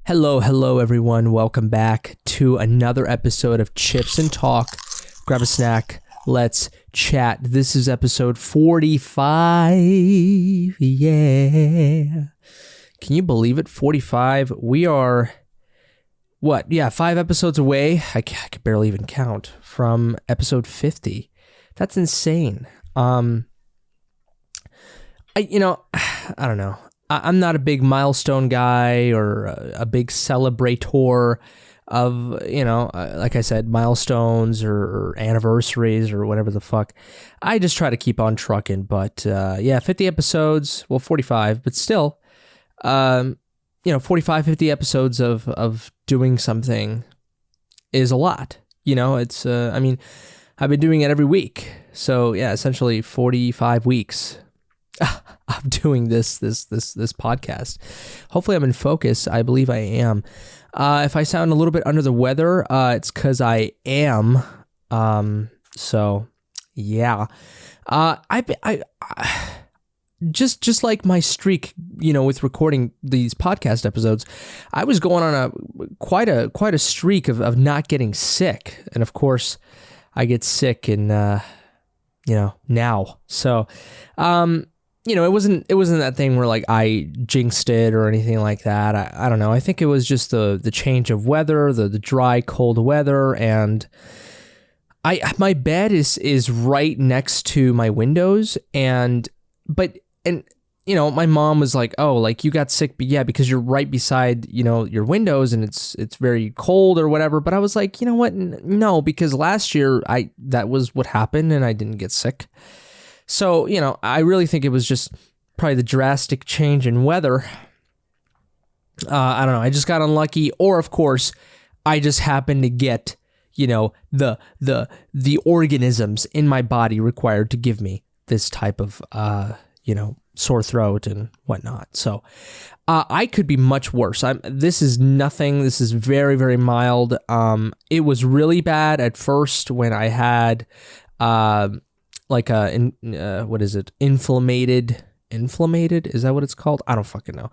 Hello, everyone. Welcome back to another episode of Chips and Talk. Grab a snack. Let's chat. This is episode 45. Yeah. Can you believe it? 45. We are, 5 episodes away. I could barely even count from episode 50. That's insane. I don't know. I'm not a big milestone guy or a big celebrator of, like I said, milestones or anniversaries or whatever the fuck. I just try to keep on trucking. But 50 episodes, 45, but still, 45, 50 episodes of doing something is a lot. It's, I've been doing it every week. So yeah, essentially 45 weeks. I'm doing this podcast. Hopefully I'm in focus. I believe I am. If I sound a little bit under the weather, it's because I am. So yeah. I just like my streak, with recording these podcast episodes, I was going on quite a streak of not getting sick. And of course I get sick in now. So it wasn't that thing where like I jinxed it or anything like that. I don't know. I think it was just the change of weather, the dry, cold weather, and my bed is right next to my windows, and my mom was like, "Oh, like you got sick, but yeah, because you're right beside, your windows and it's very cold or whatever." But I was like, you know what? No, because last year that was what happened and I didn't get sick. So, I really think it was just probably the drastic change in weather. I don't know. I just got unlucky, or of course, I just happened to get, the organisms in my body required to give me this type of, sore throat and whatnot. So, I could be much worse. This is nothing. This is very, very mild. It was really bad at first when I had, inflamed, is that what it's called? I don't fucking know.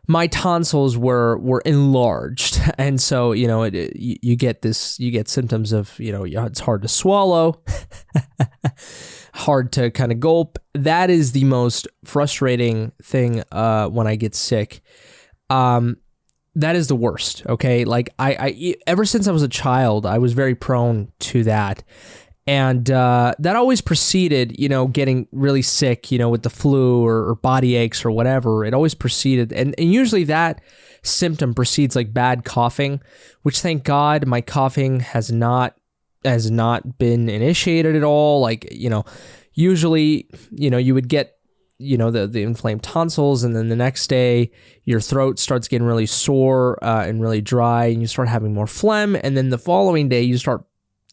My tonsils were enlarged, and so you get symptoms of it's hard to swallow, hard to kind of gulp. That is the most frustrating thing when I get sick. That is the worst. Okay, like I ever since I was a child, I was very prone to that. And that always preceded, getting really sick, with the flu or body aches or whatever. It always preceded, and usually that symptom precedes like bad coughing, which thank God my coughing has not been initiated at all. Like, usually, you would get, the inflamed tonsils, and then the next day your throat starts getting really sore and really dry, and you start having more phlegm, and then the following day you start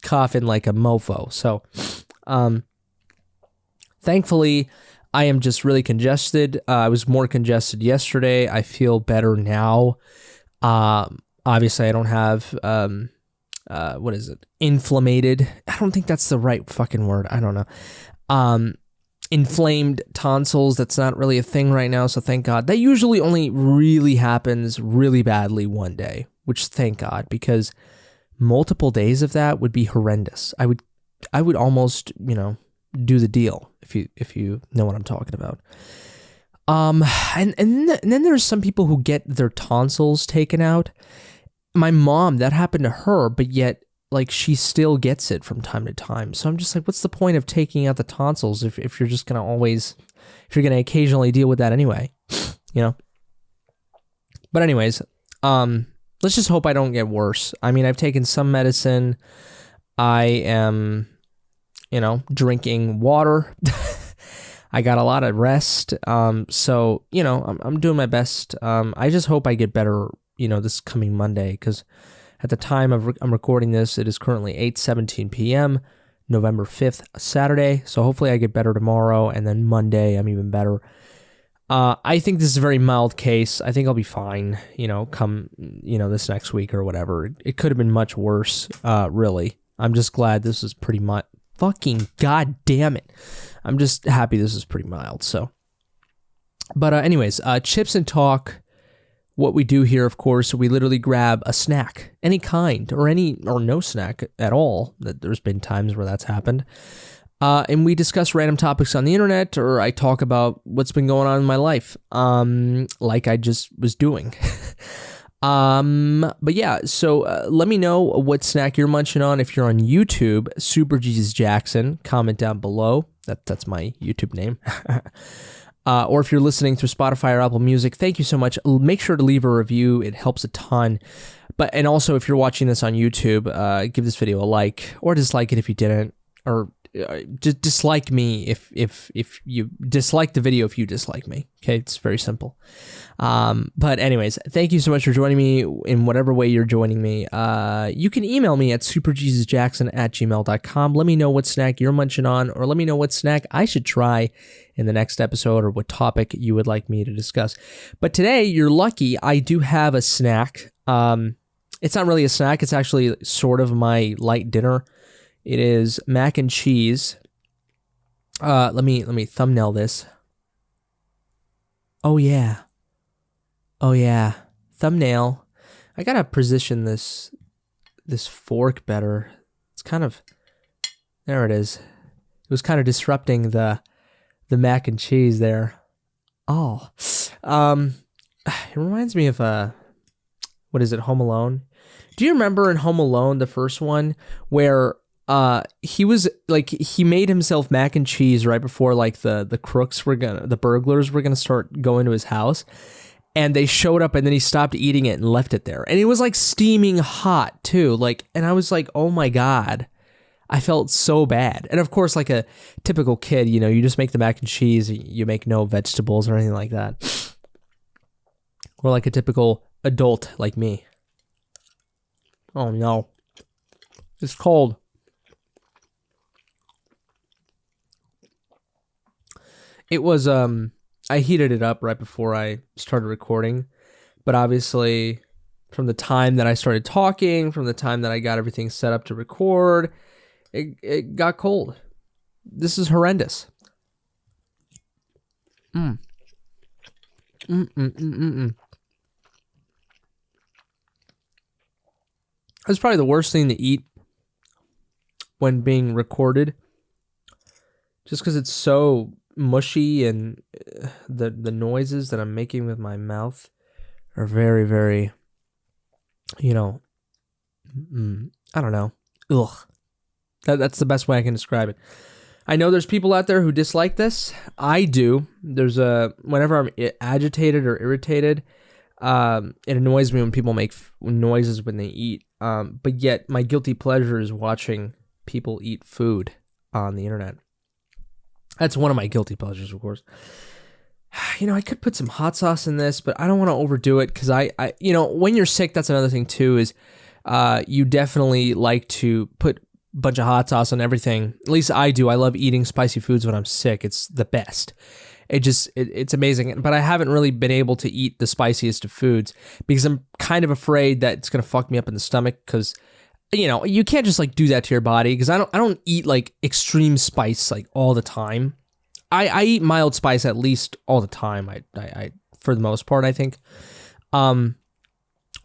coughing like a mofo. So thankfully I am just really congested. I was more congested yesterday. I feel better now. Obviously I don't have inflamed. I don't think that's the right fucking word. I don't know. Inflamed tonsils, that's not really a thing right now, so thank God. That usually only really happens really badly one day, which thank God, because multiple days of that would be horrendous. I would almost, do the deal if you know what I'm talking about. And then there's some people who get their tonsils taken out. My mom, that happened to her, but yet like she still gets it from time to time. So I'm just like, what's the point of taking out the tonsils if you're just gonna if you're gonna occasionally deal with that anyway, But anyways, let's just hope I don't get worse. I mean, I've taken some medicine. I am, drinking water. I got a lot of rest. So, I'm doing my best. I just hope I get better, this coming Monday, because at the time I'm recording this, it is currently 8:17 p.m., November 5th, Saturday. So hopefully I get better tomorrow, and then Monday I'm even better. I think this is a very mild case. I think I'll be fine, come, this next week or whatever. It could have been much worse, really. I'm just glad this is pretty much, fucking god damn it. I'm just happy this is pretty mild, so. But anyways, Chips and Talk what we do here, of course, we literally grab a snack, any kind, or no snack at all. There's been times where that's happened. And we discuss random topics on the internet, or I talk about what's been going on in my life, like I just was doing. But yeah, so let me know what snack you're munching on. If you're on YouTube, SuperJesusJackson, comment down below. That's my YouTube name. Or if you're listening through Spotify or Apple Music, thank you so much. Make sure to leave a review. It helps a ton. And also, if you're watching this on YouTube, give this video a like, or dislike it if you didn't, or just dislike me if you dislike the video if you dislike me. Okay, it's very simple. But anyways, thank you so much for joining me in whatever way you're joining me. You can email me at superjesusjackson@gmail.com. Let me know what snack you're munching on, or let me know what snack I should try in the next episode, or what topic you would like me to discuss. But today, you're lucky, I do have a snack. It's not really a snack, it's actually sort of my light dinner. It is mac and cheese. Let me thumbnail this. Oh yeah. Thumbnail. I gotta position this fork better. It's kind of, there it is. It was kind of disrupting the mac and cheese there. Oh. It reminds me of what is it, Home Alone? Do you remember in Home Alone, the first one, where he was like, he made himself mac and cheese right before like the burglars were gonna start going to his house, and they showed up, and then he stopped eating it and left it there, and it was like steaming hot too, like, and I was like, oh my god, I felt so bad. And of course, like a typical kid, you know, you just make the mac and cheese, you make no vegetables or anything like that, or like a typical adult like me. Oh no, it's cold. It was, I heated it up right before I started recording, but obviously from the time that I started talking, from the time that I got everything set up to record, it got cold. This is horrendous. That's probably the worst thing to eat when being recorded, just because it's so mushy, and the noises that I'm making with my mouth are very, very, you know, I don't know. Ugh. That's the best way I can describe it. I know there's people out there who dislike this. I do. Whenever I'm agitated or irritated, it annoys me when people make noises when they eat. But yet my guilty pleasure is watching people eat food on the internet. That's one of my guilty pleasures, of course. You know, I could put some hot sauce in this, but I don't want to overdo it, because I, you know, when you're sick, that's another thing too, is you definitely like to put a bunch of hot sauce on everything. At least I do. I love eating spicy foods when I'm sick. It's the best. It's amazing. But I haven't really been able to eat the spiciest of foods, because I'm kind of afraid that it's going to fuck me up in the stomach, because, you know, you can't just like do that to your body, because I don't eat like extreme spice like all the time. I eat mild spice at least all the time. I for the most part, I think, or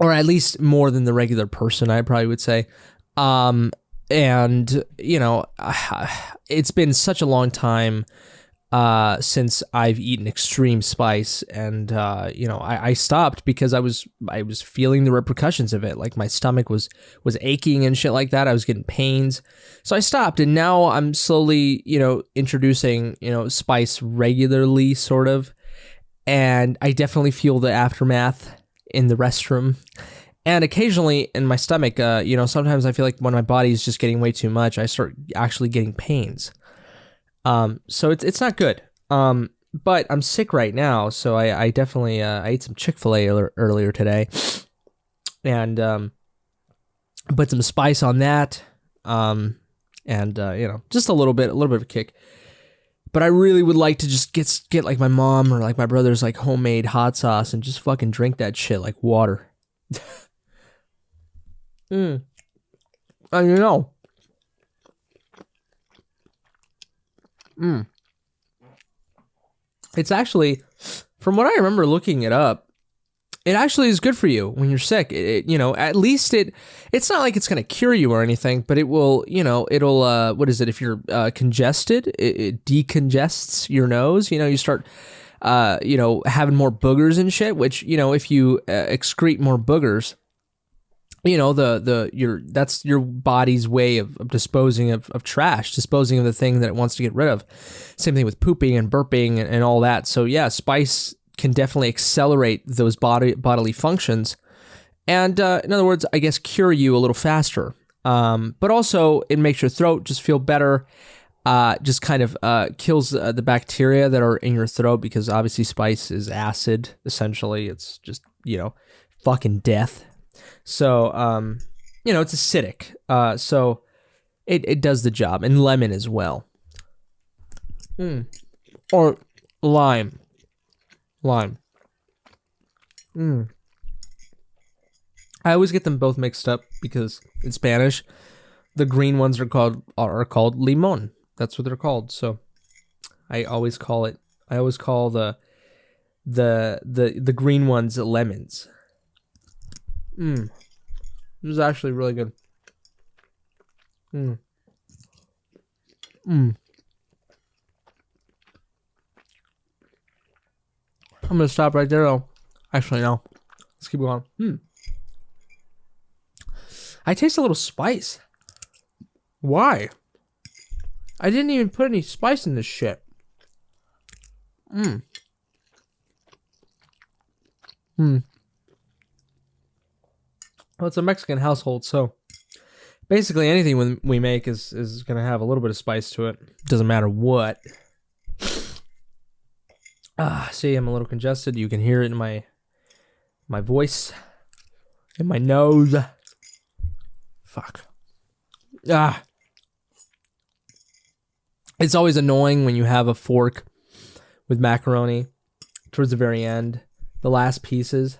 at least more than the regular person, I probably would say. And you know, it's been such a long time since I've eaten extreme spice, and you know, I stopped because I was feeling the repercussions of it. Like my stomach was aching and shit like that. I was getting pains, so I stopped, and now I'm slowly, you know, introducing, you know, spice regularly, sort of, and I definitely feel the aftermath in the restroom. And occasionally in my stomach, you know, sometimes I feel like when my body is just getting way too much, I start actually getting pains. So it's not good. But I'm sick right now, so I definitely I ate some Chick-fil-A earlier today, and put some spice on that, and you know, just a little bit of a kick. But I really would like to just get like my mom or like my brother's like homemade hot sauce and just fucking drink that shit like water. And you know, it's actually, from what I remember looking it up, it actually is good for you when you're sick. At least it's not like it's going to cure you or anything, but it will, it'll, what is it? If you're congested, it decongests your nose. You start, having more boogers and shit, which, if you excrete more boogers, that's your body's way of disposing of trash, disposing of the thing that it wants to get rid of. Same thing with pooping and burping and all that. So yeah, spice can definitely accelerate those bodily functions, and in other words, I guess cure you a little faster. But also it makes your throat just feel better. Just kind of kills the bacteria that are in your throat, because obviously spice is acid. Essentially, it's just fucking death. So it's acidic. So it does the job, and lemon as well. Or lime. I always get them both mixed up because in Spanish, the green ones are called limon. That's what they're called. So I always call the green ones lemons. This is actually really good. I'm gonna stop right there though. Actually, no. Let's keep going. I taste a little spice. Why? I didn't even put any spice in this shit. Well, it's a Mexican household, so basically anything we make is gonna have a little bit of spice to it. Doesn't matter what. See, I'm a little congested. You can hear it in my voice, in my nose. Fuck. It's always annoying when you have a fork with macaroni towards the very end, the last pieces.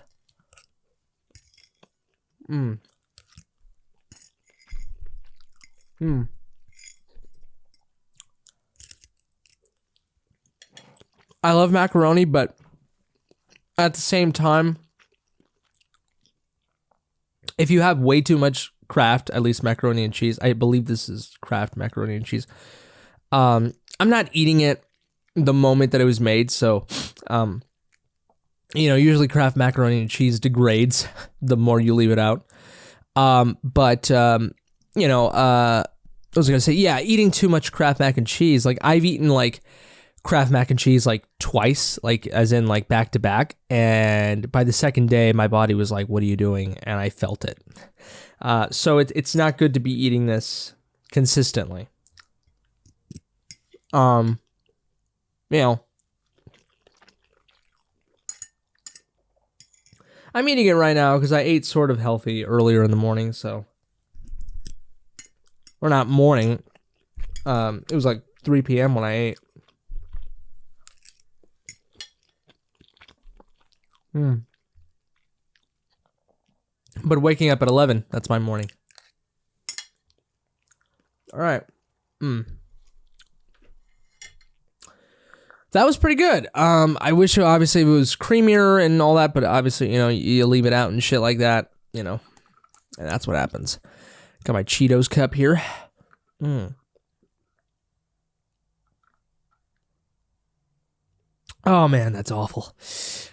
I love macaroni, but at the same time, if you have way too much Kraft, at least macaroni and cheese, I believe this is Kraft macaroni and cheese, I'm not eating it the moment that it was made, so, usually Kraft macaroni and cheese degrades the more you leave it out. I was gonna say, yeah, eating too much Kraft mac and cheese, like, I've eaten, like, Kraft mac and cheese like twice, like as in like back to back, and by the second day my body was like, what are you doing? And I felt it. So it's not good to be eating this consistently. I'm eating it right now because I ate sort of healthy earlier in the morning, so, or not morning, it was like 3 p.m. when I ate. But waking up at 11, that's my morning. All right. That was pretty good. I wish obviously it was creamier and all that, but obviously, you leave it out and shit like that, and that's what happens. Got my Cheetos cup here. Oh man, that's awful.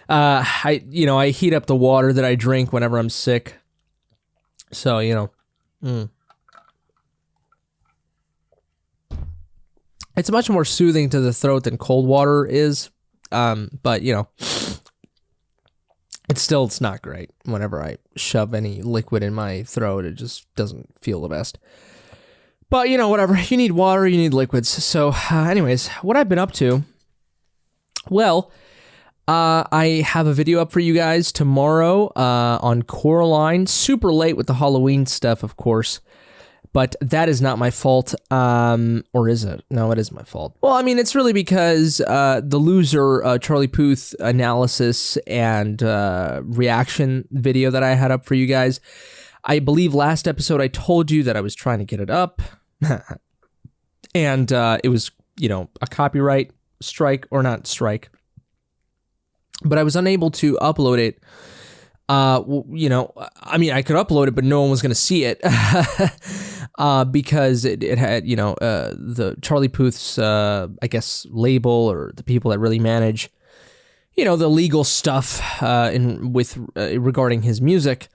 I heat up the water that I drink whenever I'm sick. So, it's much more soothing to the throat than cold water is. But it's not great. Whenever I shove any liquid in my throat, it just doesn't feel the best. But, whatever. You need water, you need liquids. So, anyways, what I've been up to. Well, I have a video up for you guys tomorrow on Coraline. Super late with the Halloween stuff, of course. But that is not my fault. Or is it? No, it is my fault. Well, I mean, it's really because the loser Charlie Puth analysis and reaction video that I had up for you guys. I believe last episode I told you that I was trying to get it up. And it was, a copyright strike, or not strike, but I was unable to upload it You know, I mean, I could upload it, but no one was going to see it because it had, you know, the Charlie Puth's, I guess, label or the people that really manage, you know, the legal stuff regarding his music,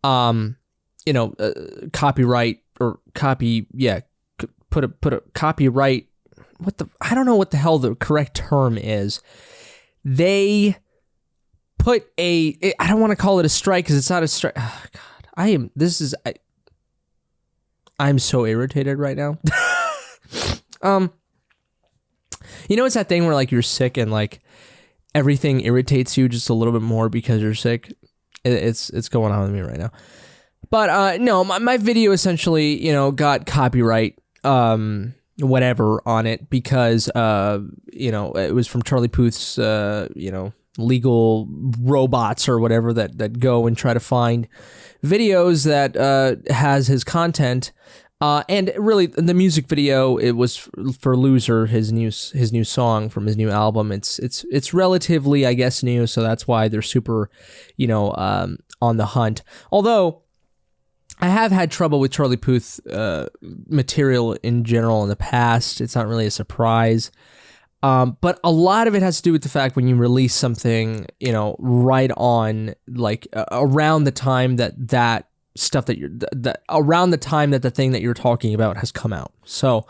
you know, copyright or put a copyright. I don't know what the hell the correct term is. They put I don't want to call it a strike because it's not a strike. Oh, God, I'm so irritated right now. You know, it's that thing where like you're sick and like everything irritates you just a little bit more because you're sick. It's going on with me right now. But no, my video essentially, you know, got copyright whatever on it because you know, it was from Charlie Puth's you know, legal robots or whatever that go and try to find videos that has his content, and really the music video, it was for Loser, his new song from his new album. It's relatively, I guess, new, so that's why they're super, you know, on the hunt. Although I have had trouble with Charlie Puth material in general in the past. It's not really a surprise. But a lot of it has to do with the fact when you release something, you know, right on, like, around the time that stuff around the time that the thing that you're talking about has come out. So,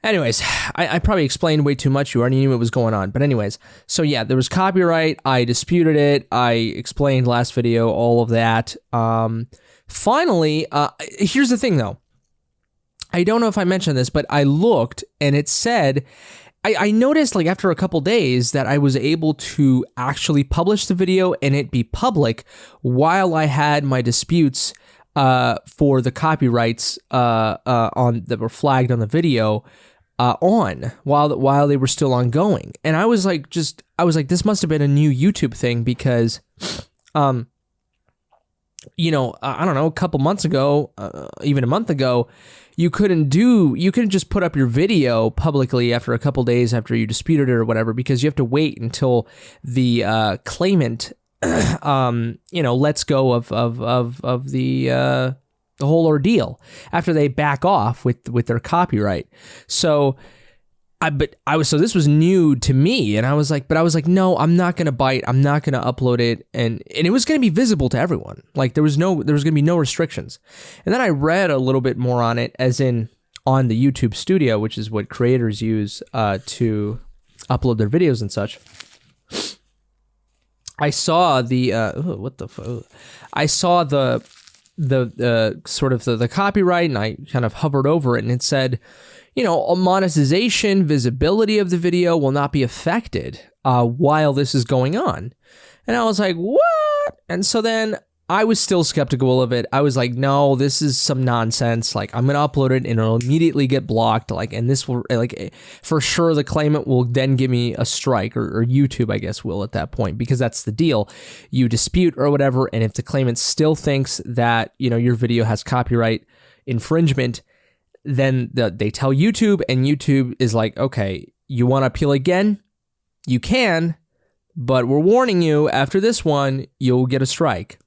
anyways, I probably explained way too much. You already knew what was going on. But anyways, so yeah, there was copyright. I disputed it. I explained last video, all of that. Finally, here's the thing, though. I don't know if I mentioned this, but I looked and it said, I noticed like after a couple days that I was able to actually publish the video and it be public while I had my disputes for the copyrights on that were flagged on the video while they were still ongoing. And I was like, this must have been a new YouTube thing because you know, I don't know, a couple months ago, even a month ago, you couldn't just put up your video publicly after a couple days after you disputed it or whatever, because you have to wait until the claimant, you know, lets go of the whole ordeal after they back off with their copyright. So so this was new to me, and I was like, no, I'm not gonna bite. I'm not gonna upload it, and it was gonna be visible to everyone. Like there was gonna be no restrictions. And then I read a little bit more on it, as in on the YouTube Studio, which is what creators use to upload their videos and such. I saw the I saw the sort of the copyright, and I kind of hovered over it, and it said, you know, monetization, visibility of the video will not be affected while this is going on. And I was like, what? And so then I was still skeptical of it. I was like, no, this is some nonsense. Like, I'm going to upload it and it'll immediately get blocked. Like, and this will, like, for sure the claimant will then give me a strike, or YouTube, I guess, will at that point, because that's the deal. You dispute or whatever, and if the claimant still thinks that, you know, your video has copyright infringement, then they tell YouTube, and YouTube is like, okay, you want to appeal again? You can, but we're warning you, after this one, you'll get a strike.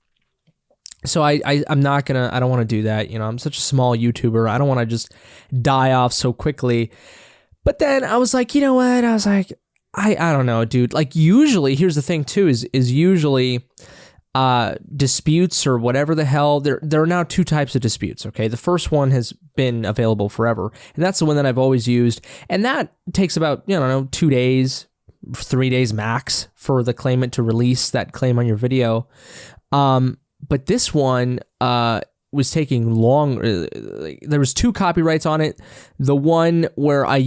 So I'm not gonna, I don't want to do that. You know, I'm such a small YouTuber. I don't want to just die off so quickly. But then I was like, you know what? I was like, I don't know, dude. Like, usually, here's the thing too, is usually disputes or whatever the hell, there are now two types of disputes, okay? The first one has been available forever, and that's the one that I've always used, and that takes about, you know, 2 days, 3 days max for the claimant to release that claim on your video. But this one was taking long. There was two copyrights on it. The one where I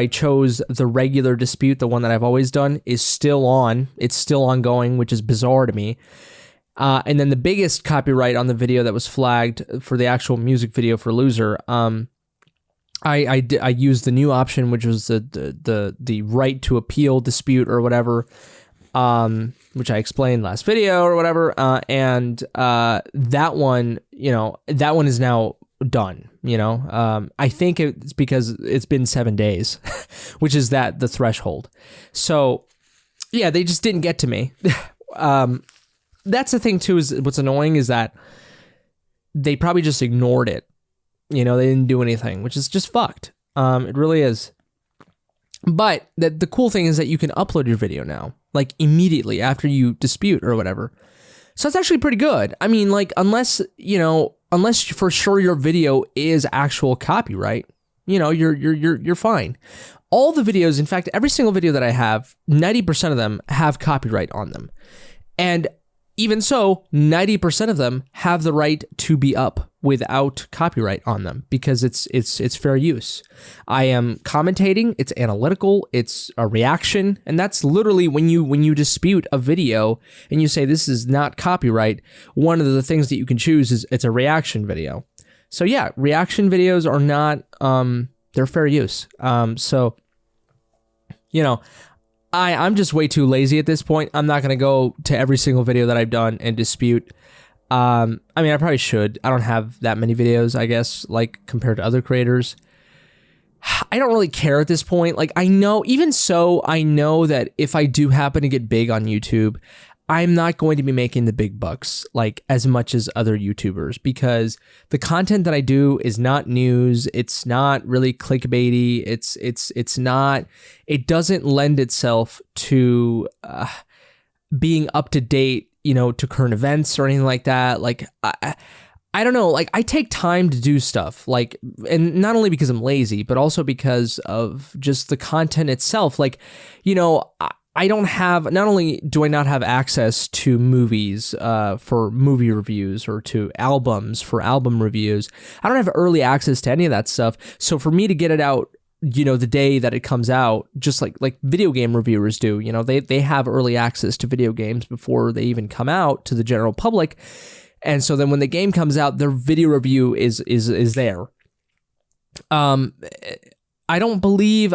chose the regular dispute, the one that I've always done, is still on. It's still ongoing, which is bizarre to me. And then the biggest copyright on the video that was flagged for the actual music video for Loser, I used the new option, which was the right to appeal dispute or whatever, which I explained last video or whatever, and that one, you know, that one is now done, you know. I think it's because it's been 7 days, which is the threshold. So, yeah, they just didn't get to me. That's the thing too, is what's annoying is that they probably just ignored it. You know, they didn't do anything, which is just fucked. It really is. But the cool thing is that you can upload your video now, like immediately after you dispute or whatever. So it's actually pretty good. I mean, like, unless for sure your video is actual copyright, you know, you're fine. All the videos, in fact, every single video that I have, 90% of them have copyright on them. And even so, 90% of them have the right to be up without copyright on them because it's fair use. I am commentating, it's analytical, it's a reaction, and that's literally when you dispute a video and you say this is not copyright, one of the things that you can choose is it's a reaction video. So yeah, reaction videos are not they're fair use. So you know, I'm just way too lazy at this point. I'm not going to go to every single video that I've done and dispute. I mean, I probably should. I don't have that many videos, I guess, like compared to other creators. I don't really care at this point. Like, I know, even so, I know that if I do happen to get big on YouTube, I'm not going to be making the big bucks like as much as other YouTubers because the content that I do is not news. It's not really clickbaity. It's not, it doesn't lend itself to being up to date, you know, to current events or anything like that. Like, I don't know, like I take time to do stuff like, and not only because I'm lazy, but also because of just the content itself. Like, you know, I don't have, not only do I not have access to movies for movie reviews or to albums for album reviews, I don't have early access to any of that stuff. So for me to get it out, you know, the day that it comes out, just like video game reviewers do, you know, they have early access to video games before they even come out to the general public. And so then when the game comes out, their video review is there. I believe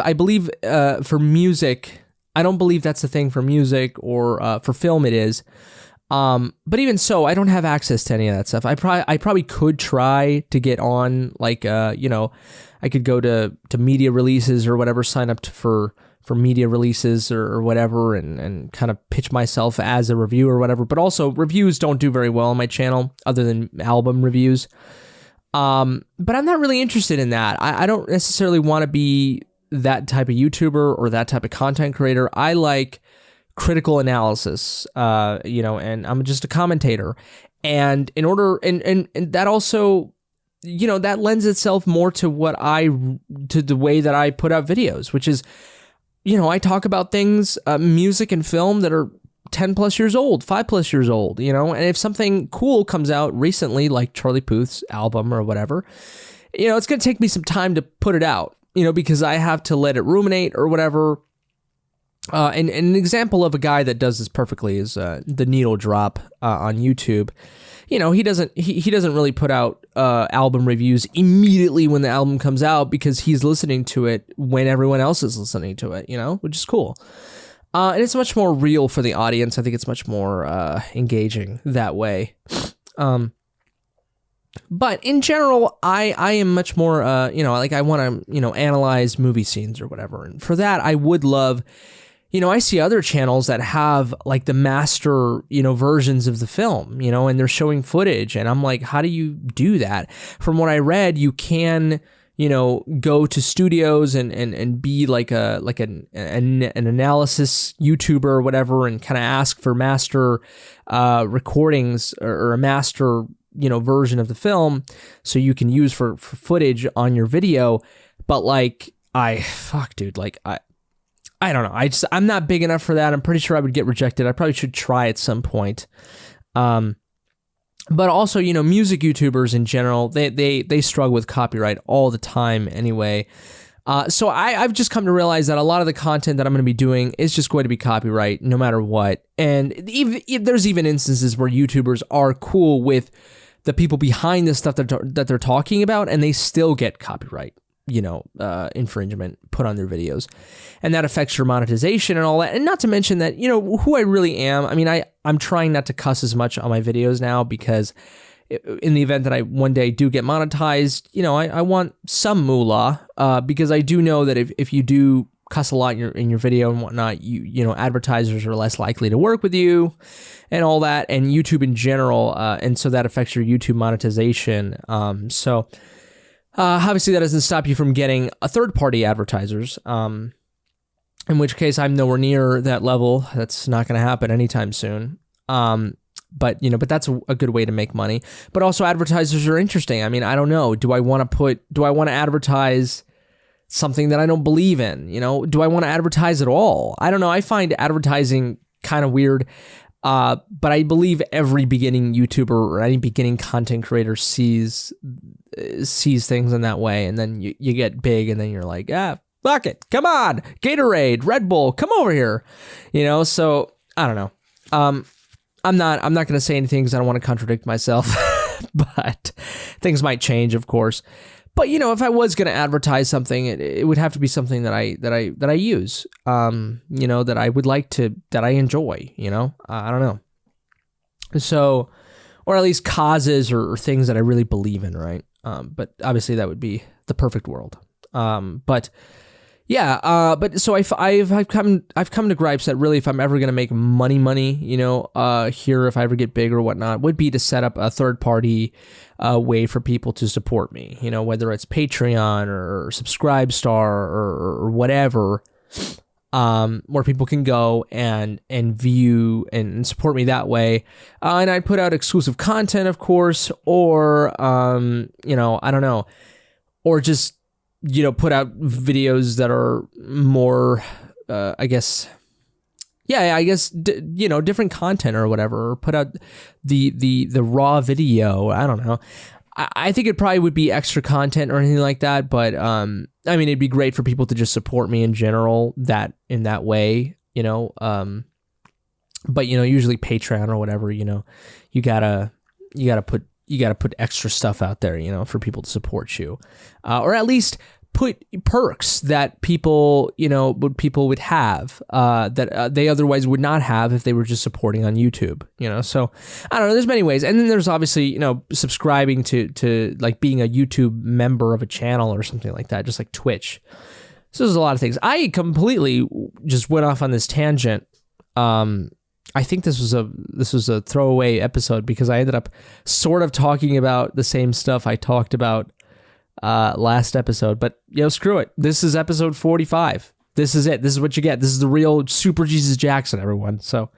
for music, I don't believe that's the thing for music or for film it is. But even so, I don't have access to any of that stuff. I probably could try to get on, like, you know, I could go to media releases or whatever, sign up for media releases or whatever and kind of pitch myself as a reviewer or whatever. But also reviews don't do very well on my channel other than album reviews. But I'm not really interested in that. I don't necessarily want to be that type of YouTuber or that type of content creator. I like critical analysis, you know, and I'm just a commentator. And in order, and that also, you know, that lends itself more to to the way that I put out videos, which is, you know, I talk about things, music and film that are 10 plus years old, 5 plus years old, you know, and if something cool comes out recently, like Charlie Puth's album or whatever, you know, it's going to take me some time to put it out, you know, because I have to let it ruminate or whatever. And an example of a guy that does this perfectly is the Needle Drop on YouTube. You know, he doesn't really put out album reviews immediately when the album comes out because he's listening to it when everyone else is listening to it, you know, which is cool. And it's much more real for the audience. I think it's much more engaging that way. But in general, I am much more, you know, like I want to, you know, analyze movie scenes or whatever. And for that, I would love, you know, I see other channels that have like the master, you know, versions of the film, you know, and they're showing footage. And I'm like, how do you do that? From what I read, you can, you know, go to studios and be like an analysis YouTuber or whatever and kind of ask for master recordings or a master, you know, version of the film so you can use for footage on your video. But like, dude, like I don't know. I'm not big enough for that. I'm pretty sure I would get rejected. I probably should try at some point. But also, you know, music YouTubers in general, they struggle with copyright all the time anyway. So I've just come to realize that a lot of the content that I'm going to be doing is just going to be copyright no matter what. And there's even instances where YouTubers are cool with the people behind the stuff that they're talking about, and they still get copyright, you know, infringement put on their videos, and that affects your monetization and all that. And not to mention that, you know, who I really am. I mean, I'm trying not to cuss as much on my videos now because in the event that I one day do get monetized, you know, I want some moolah, because I do know that if you do cuss a lot in your video and whatnot, you know, advertisers are less likely to work with you and all that, and YouTube in general, and so that affects your YouTube monetization. So obviously that doesn't stop you from getting a third-party advertisers, in which case I'm nowhere near that level. That's not going to happen anytime soon. But that's a good way to make money. But also advertisers are interesting. I mean, I don't know. Do I want to advertise something that I don't believe in? You know, do I want to advertise at all? I don't know. I find advertising kind of weird. But I believe every beginning YouTuber or any beginning content creator sees things in that way. And then you get big and then you're like, fuck it. Come on. Gatorade, Red Bull, come over here. You know, so I don't know. I'm not going to say anything because I don't want to contradict myself, but things might change, of course. But you know, if I was going to advertise something, it would have to be something that I use, you know, that I would like to, that I enjoy, you know, I don't know. So, or at least causes or things that I really believe in, right? But obviously that would be the perfect world. But yeah, but so I've come to gripes that really, if I'm ever gonna make money, you know, here, if I ever get big or whatnot, would be to set up a third party way for people to support me. You know, whether it's Patreon or Subscribestar or whatever, where people can go and view and support me that way. And I put out exclusive content, of course, or you know, I don't know, or just, you know, put out videos that are more, I guess, you know, different content or whatever, or put out the raw video. I don't know. I think it probably would be extra content or anything like that. But, I mean, it'd be great for people to just support me in general in that way, you know. But, you know, usually Patreon or whatever, you know, you gotta put extra stuff out there, you know, for people to support you, or at least put perks that people would have, that they otherwise would not have if they were just supporting on YouTube, you know. So I don't know, there's many ways. And then there's obviously, you know, subscribing to like being a YouTube member of a channel or something like that, just like Twitch. So there's a lot of things. I completely just went off on this tangent. I think this was a throwaway episode because I ended up sort of talking about the same stuff I talked about last episode. But, you know, screw it. This is episode 45. This is it. This is what you get. This is the real Super Jesus Jackson, everyone. So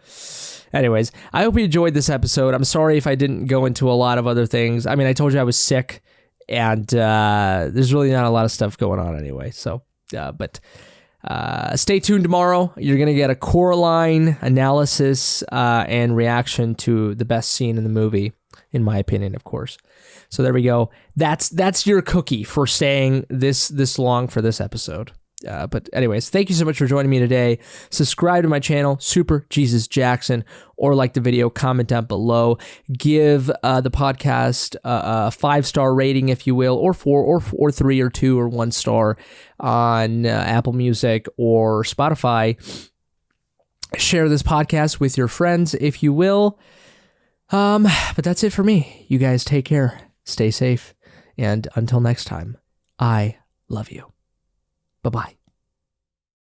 anyways, I hope you enjoyed this episode. I'm sorry if I didn't go into a lot of other things. I mean, I told you I was sick, and there's really not a lot of stuff going on anyway. So, but stay tuned tomorrow. You're going to get a Coraline analysis and reaction to the best scene in the movie, in my opinion, of course. So there we go. That's your cookie for staying this long for this episode. But anyways, thank you so much for joining me today. Subscribe to my channel, Super Jesus Jackson, or like the video, comment down below. Give the podcast a 5-star rating, if you will, or 4, or 3, or 2, or 1 star on Apple Music or Spotify. Share this podcast with your friends, if you will. But that's it for me. You guys take care. Stay safe. And until next time, I love you. Bye-bye.